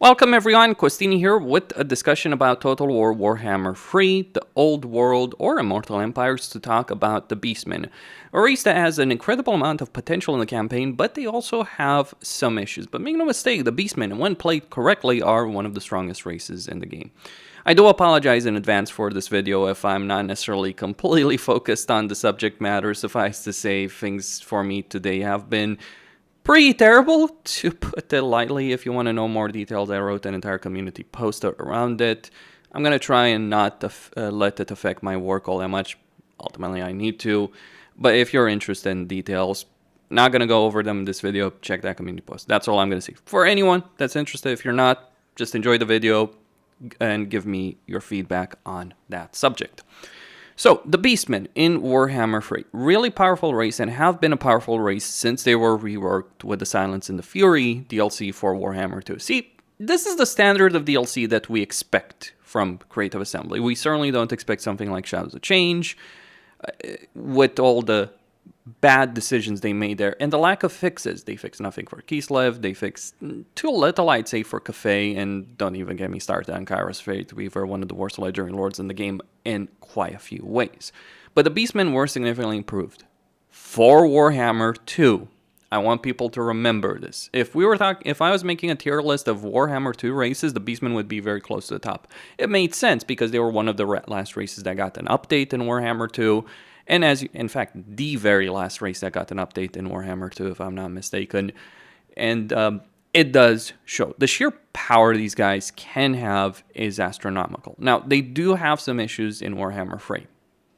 Welcome everyone, Costini here with a discussion about Total War Warhammer 3, the Old World or Immortal Empires, to talk about the Beastmen. A race that has an incredible amount of potential in the campaign, but they also have some issues. But make no mistake, the Beastmen, when played correctly, are one of the strongest races in the game. I do apologize in advance for this video if I'm not necessarily completely focused on the subject matter. Suffice to say, things for me today have been pretty terrible, to put it lightly. If you want to know more details, I wrote an entire community post around it. I'm going to try and not let it affect my work all that much. Ultimately, I need to. But if you're interested in details, not going to go over them in this video. Check that community post. That's all I'm going to say. For anyone that's interested, if you're not, just enjoy the video and give me your feedback on that subject. So, the Beastmen in Warhammer 3, really powerful race and have been a powerful race since they were reworked with the Silence and the Fury DLC for Warhammer 2. See, this is the standard of DLC that we expect from Creative Assembly. We certainly don't expect something like Shadows of Change, with all the bad decisions they made there, and the lack of fixes. They fixed nothing for Kislev, they fixed too little, I'd say, for Cafe, and don't even get me started on Kairos Fate Weaver, one of the worst legendary lords in the game in quite a few ways. But the Beastmen were significantly improved. For Warhammer 2, I want people to remember this. If I was making a tier list of Warhammer 2 races, the Beastmen would be very close to the top. It made sense because they were one of the last races that got an update in Warhammer 2. And in fact, the very last race that got an update in Warhammer 2, if I'm not mistaken. And it does show. The sheer power these guys can have is astronomical. Now, they do have some issues in Warhammer 3.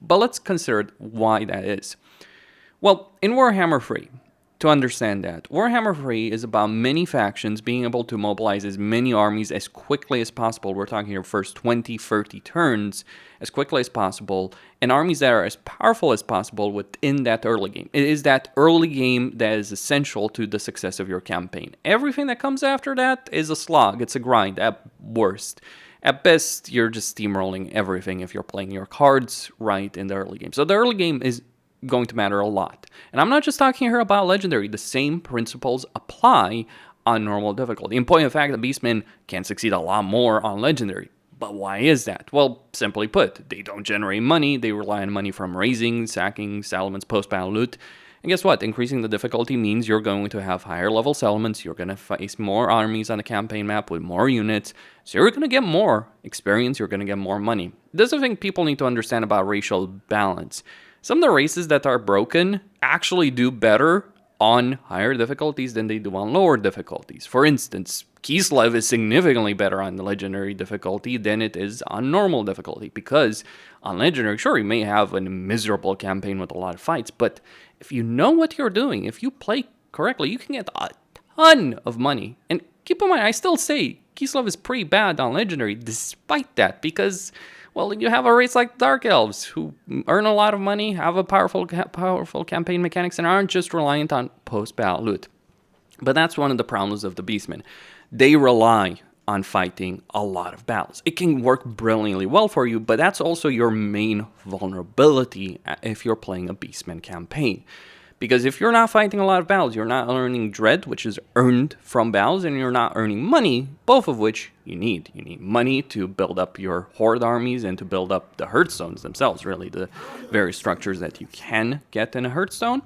But let's consider why that is. Well, in Warhammer 3, to understand that, Warhammer 3 is about many factions being able to mobilize as many armies as quickly as possible. We're talking here first 20, 30 turns as quickly as possible, and armies that are as powerful as possible within that early game. It is that early game that is essential to the success of your campaign. Everything that comes after that is a slog. It's a grind at worst. At best, you're just steamrolling everything if you're playing your cards right in the early game. So the early game is going to matter a lot. And I'm not just talking here about Legendary. The same principles apply on normal difficulty. In point of fact, the Beastmen can succeed a lot more on Legendary. But why is that? Well, simply put, they don't generate money. They rely on money from raising, sacking, settlements, post-battle loot. And guess what? Increasing the difficulty means you're going to have higher level settlements. You're going to face more armies on the campaign map with more units. So you're going to get more experience. You're going to get more money. This is the thing people need to understand about racial balance. Some of the races that are broken actually do better on higher difficulties than they do on lower difficulties. For instance, Kislev is significantly better on the Legendary difficulty than it is on normal difficulty, because on Legendary, sure, you may have a miserable campaign with a lot of fights, but if you know what you're doing, if you play correctly, you can get a ton of money. And keep in mind, I still say Kislev is pretty bad on Legendary despite that, because, well, you have a race like Dark Elves who earn a lot of money, have a powerful campaign mechanics, and aren't just reliant on post-battle loot. But that's one of the problems of the Beastmen. They rely on fighting a lot of battles. It can work brilliantly well for you, but that's also your main vulnerability if you're playing a Beastmen campaign. Because if you're not fighting a lot of battles, you're not earning dread, which is earned from battles, and you're not earning money, both of which you need. You need money to build up your horde armies and to build up the hearthstones themselves, really, the various structures that you can get in a hearthstone.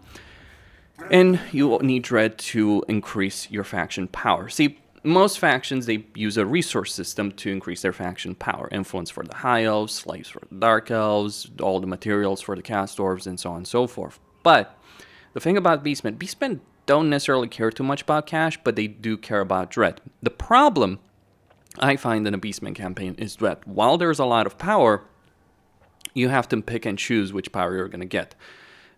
And you need dread to increase your faction power. See, most factions, they use a resource system to increase their faction power. Influence for the High Elves, slaves for the Dark Elves, all the materials for the Cast Dwarves, and so on and so forth. But the thing about Beastmen don't necessarily care too much about cash, but they do care about dread. The problem I find in a Beastmen campaign is dread. While there's a lot of power, you have to pick and choose which power you're going to get,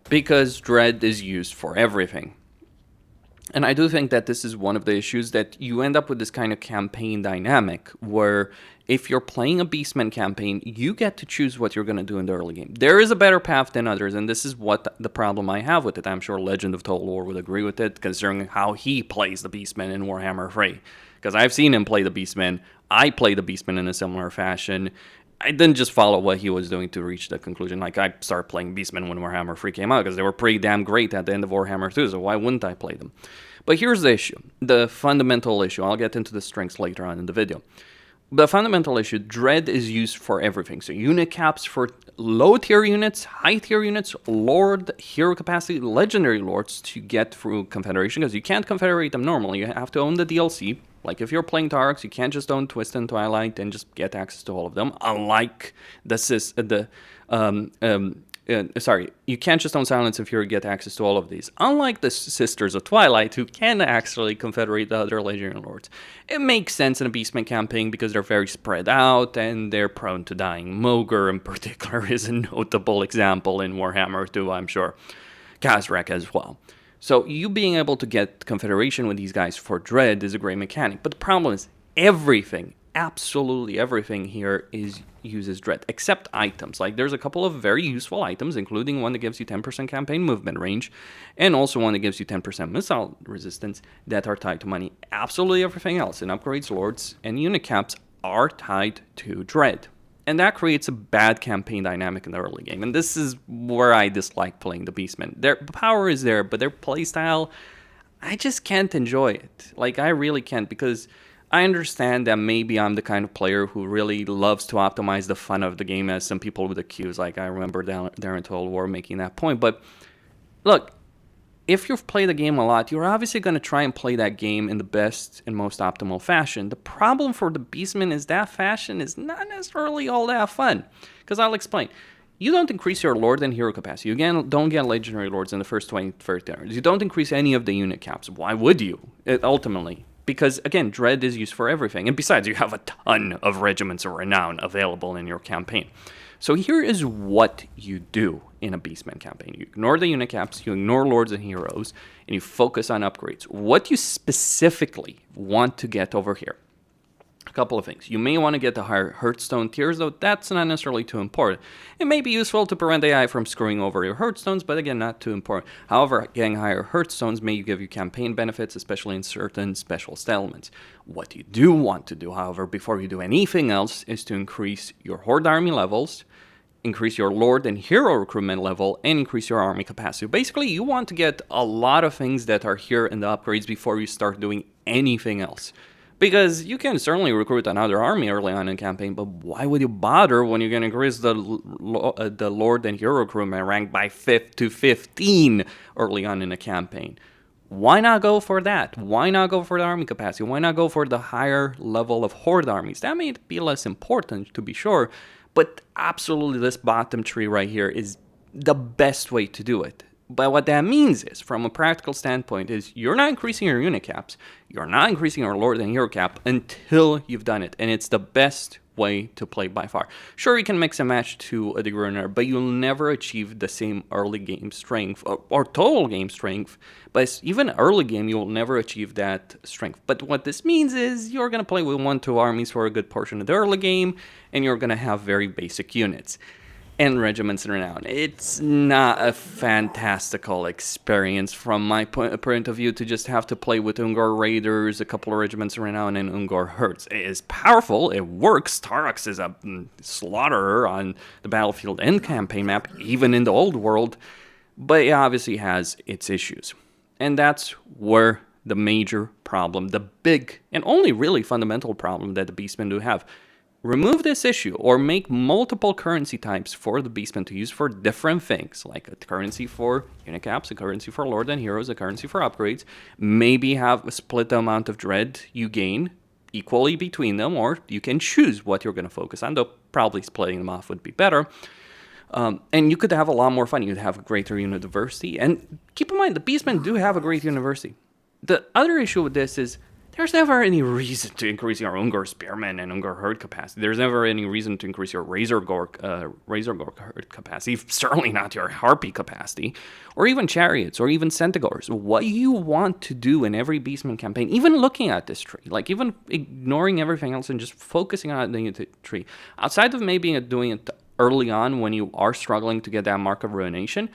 because dread is used for everything. And I do think that this is one of the issues, that you end up with this kind of campaign dynamic where if you're playing a Beastmen campaign, you get to choose what you're going to do in the early game. There is a better path than others, and this is what the problem I have with it. I'm sure Legend of Total War would agree with it, considering how he plays the Beastmen in Warhammer 3. Because I've seen him play the Beastmen. I play the Beastmen in a similar fashion. I didn't just follow what he was doing to reach the conclusion. Like, I started playing Beastmen when Warhammer 3 came out because they were pretty damn great at the end of Warhammer 2, so why wouldn't I play them? But here's the issue, the fundamental issue. I'll get into the strengths later on in the video. The fundamental issue, Dread is used for everything. So unit caps for low tier units, high tier units, Lord, hero capacity, legendary lords to get through Confederation, because you can't confederate them normally. You have to own the DLC. Like if you're playing Tarks, you can't just own Twist and Twilight and just get access to all of them. Unlike you can't just own Silence if you get access to all of these. Unlike the Sisters of Twilight, who can actually confederate the other Legendary Lords. It makes sense in a Beastman campaign because they're very spread out and they're prone to dying. Mogre in particular is a notable example in Warhammer 2, I'm sure. Kazrak as well. So you being able to get confederation with these guys for Dread is a great mechanic. But the problem is everything, absolutely everything here uses Dread, except items. Like there's a couple of very useful items, including one that gives you 10% campaign movement range, and also one that gives you 10% missile resistance that are tied to money. Absolutely everything else in upgrades, lords, and unit caps are tied to Dread. And that creates a bad campaign dynamic in the early game. And this is where I dislike playing the Beastmen. Their power is there, but their playstyle, I just can't enjoy it. Like, I really can't, because I understand that maybe I'm the kind of player who really loves to optimize the fun of the game, as some people would accuse. Like, I remember there in Total War making that point. But, look, if you've played the game a lot, you're obviously going to try and play that game in the best and most optimal fashion. The problem for the Beastmen is that fashion is not necessarily all that fun. Because I'll explain. You don't increase your Lord and Hero capacity. You don't get Legendary Lords in the first 20 turns. You don't increase any of the unit caps. Why would you, ultimately? Because, again, Dread is used for everything. And besides, you have a ton of Regiments of Renown available in your campaign. So here is what you do in a Beastman campaign. You ignore the unit caps, you ignore Lords and Heroes, and you focus on upgrades. What you specifically want to get over here? A couple of things. You may want to get the higher Hearthstone tiers, though that's not necessarily too important. It may be useful to prevent AI from screwing over your Hearthstones, but again, not too important. However, getting higher Hearthstones may give you campaign benefits, especially in certain specialist elements. What you do want to do, however, before you do anything else, is to increase your Horde army levels, increase your Lord and Hero recruitment level, and increase your army capacity. Basically, you want to get a lot of things that are here in the upgrades before you start doing anything else. Because you can certainly recruit another army early on in the campaign, but why would you bother when you're going to increase the Lord and Hero recruitment rank by 5 to 15 early on in the campaign? Why not go for that? Why not go for the army capacity? Why not go for the higher level of Horde armies? That may be less important, to be sure, but absolutely this bottom tree right here is the best way to do it. But what that means is, from a practical standpoint, is you're not increasing your unit caps, you're not increasing your Lord and Hero cap until you've done it. And it's the best way to play by far. Sure, you can mix and match to a degree, but you'll never achieve the same early game strength or total game strength. But even early game, you'll never achieve that strength. But what this means is you're going to play with 1-2 armies for a good portion of the early game, and you're going to have very basic units and Regiments of Renown. It's not a fantastical experience from my point of view to just have to play with Ungor Raiders, a couple of Regiments of Renown, and Ungor Herds. It is powerful, it works. Tarax is a slaughterer on the battlefield and campaign map, even in the old world, but it obviously has its issues. And that's where the major problem, the big and only really fundamental problem that the Beastmen do have. Remove this issue, or make multiple currency types for the Beastmen to use for different things, like a currency for unit caps, a currency for Lord and Heroes, a currency for upgrades. Maybe have a split the amount of Dread you gain equally between them, or you can choose what you're going to focus on, though probably splitting them off would be better. And you could have a lot more fun. You'd have greater unit diversity. And keep in mind, the Beastmen do have a great diversity. The other issue with this is, there's never any reason to increase your Ungor Spearmen and Ungor Herd capacity. There's never any reason to increase your Razor Gork Herd capacity, certainly not your Harpy capacity, or even Chariots, or even Centaurs. What you want to do in every Beastman campaign, even looking at this tree, like even ignoring everything else and just focusing on the tree, outside of maybe doing it early on when you are struggling to get that Mark of Ruination,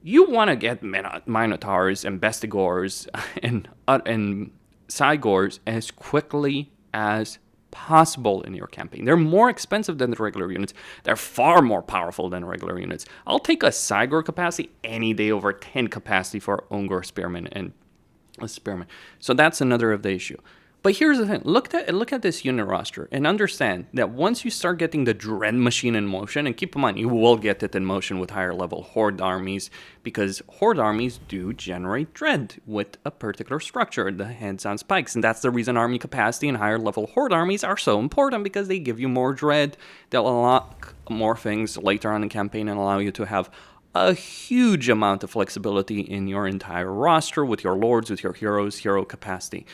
you want to get Minotaurs and Bestigors and Cygors as quickly as possible in your campaign. They're more expensive than the regular units. They're far more powerful than regular units. I'll take a Cygor capacity any day over 10 capacity for Ungor Spearmen and a spearman. So that's another of the issue. But here's the thing. Look at this unit roster and understand that once you start getting the Dread Machine in motion, and keep in mind, you will get it in motion with higher level Horde armies, because Horde armies do generate Dread with a particular structure, the heads on spikes. And that's the reason army capacity and higher level Horde armies are so important, because they give you more Dread. They'll unlock more things later on in the campaign and allow you to have a huge amount of flexibility in your entire roster with your lords, with your heroes, hero capacity.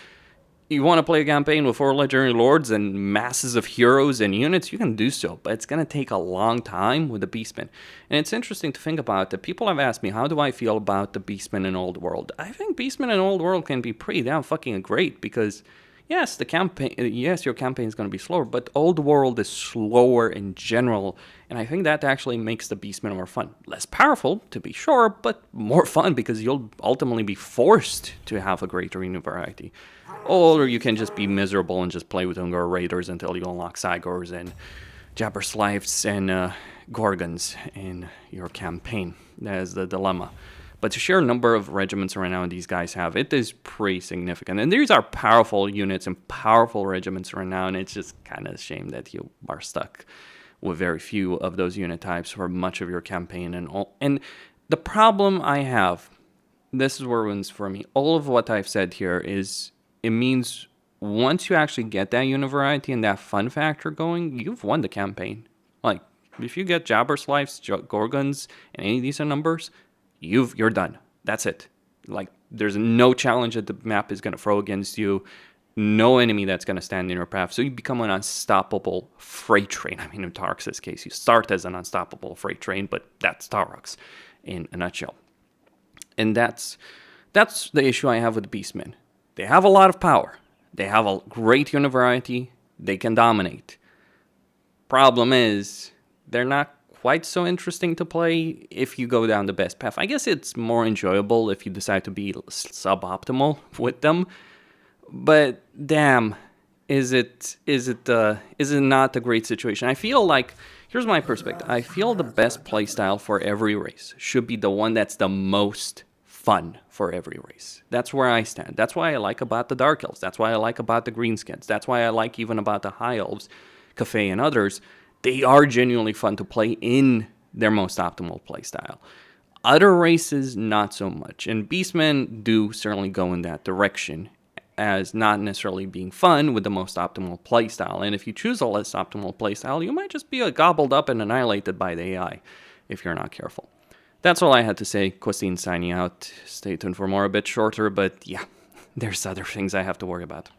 You want to play a campaign with 4 legendary lords and masses of heroes and units, you can do so, but it's going to take a long time with the Beastmen. And it's interesting to think about that. People have asked me, how do I feel about the Beastmen in Old World? I think Beastmen in Old World can be pretty damn fucking great, because yes, your campaign is going to be slower, but Old World is slower in general, and I think that actually makes the Beastmen more fun. Less powerful, to be sure, but more fun, because you'll ultimately be forced to have a greater unit variety. Or you can just be miserable and just play with Ungor Raiders until you unlock Cygors and Jabberslives and Gorgons in your campaign. That is the dilemma. But the sheer number of regiments right now these guys have, it is pretty significant. And these are powerful units and powerful regiments right now, and it's just kind of a shame that you are stuck with very few of those unit types for much of your campaign. And the problem I have, this is where it wins for me. All of what I've said here is, it means once you actually get that unit variety and that fun factor going, you've won the campaign. Like, if you get Jabberslives, Gorgons, and any decent numbers, you're done. That's it. Like, there's no challenge that the map is going to throw against you. No enemy that's going to stand in your path. So you become an unstoppable freight train. I mean, in Taurus's case, you start as an unstoppable freight train, but that's Taurus in a nutshell. And that's the issue I have with the Beastmen. They have a lot of power. They have a great unit variety. They can dominate. Problem is, they're not quite so interesting to play if you go down the best path. I guess it's more enjoyable if you decide to be suboptimal with them. But damn, is it not a great situation? I feel like, here's my perspective. I feel the best playstyle for every race should be the one that's the most fun for every race. That's where I stand. That's why I like about the Dark Elves. That's why I like about the Greenskins. That's why I like even about the High Elves, Cafe, and others. They are genuinely fun to play in their most optimal playstyle. Other races, not so much. And Beastmen do certainly go in that direction, as not necessarily being fun with the most optimal playstyle. And if you choose a less optimal playstyle, you might just be gobbled up and annihilated by the AI if you're not careful. That's all I had to say. Costin signing out. Stay tuned for more, a bit shorter, but yeah, there's other things I have to worry about.